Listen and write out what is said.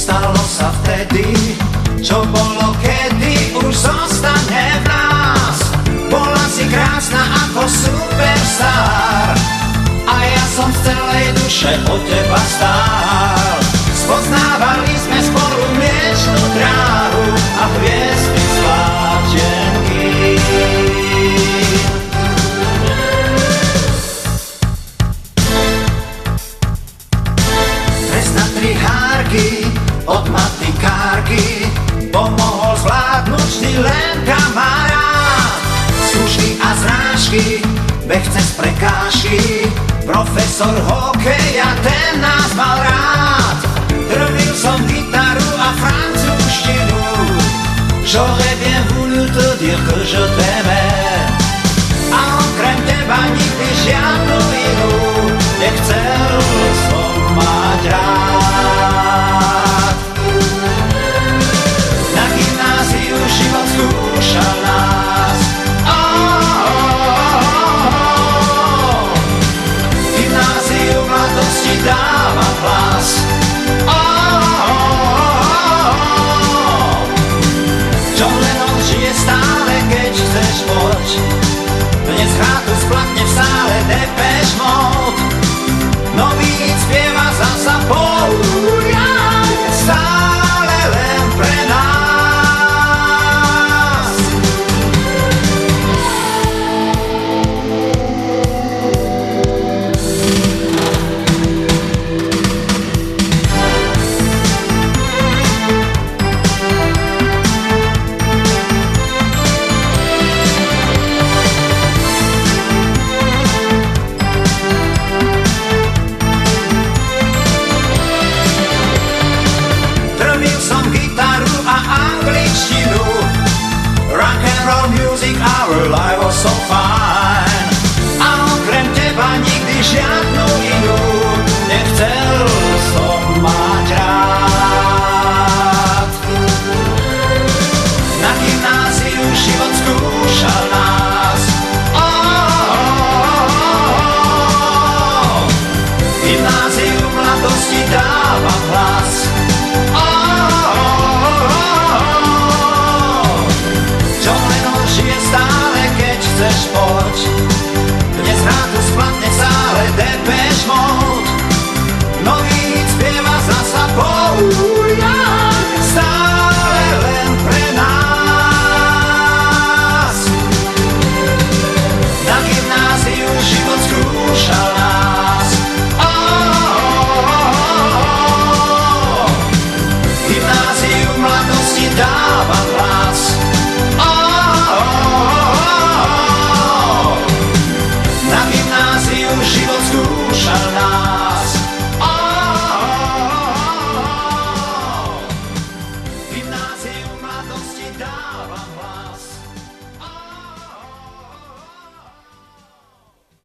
stalo sa vtedy, čo bolo kedy, už zostane v nás. Bola si krásna ako superstar a ja som z celej duše od teba stál. Spoznávali sme spolu mliečnú dráhu a hviezdy svátenky. Trest na 3 hárky od matikárky pomohol zvládnuť vždy len kamarát. Skúšky a zrážky, beh cez prekážky, profesor hokeja, ten nás mal rád. Trvil som gitaru a francúzštinu, j'aurais bien voulu te dire que je t'aimais. A okrem teba nikdy žiadnu inú nechcel som mať rád. Na gymnáziu život skúšal nás, gymnáziu mladosti dáva hlas. John Lennon žije stále, keď chceš poď. Dnes hrátu splatne v sále Depeche Mode. Nový hit spieva zasa Paul Young, stále len pre nás. Our life was so fine. A okrem teba nikdy žiadnu inú nechcel som mať rád. Na gymnáziu život skúšal nás, gymnáziu mladosti dáva hlas. Stále, keď chceš poď. Dnes hrátu splatne v sále Depeche Mode. Nový hit spieva zasa Paul Young, stále len pre nás. Na gymnáziu život skúšal nás, gymnáziu mladosti dáva hlas. Na gymnáziu život skúšal nás, gymnáziu mladosti dáva hlas.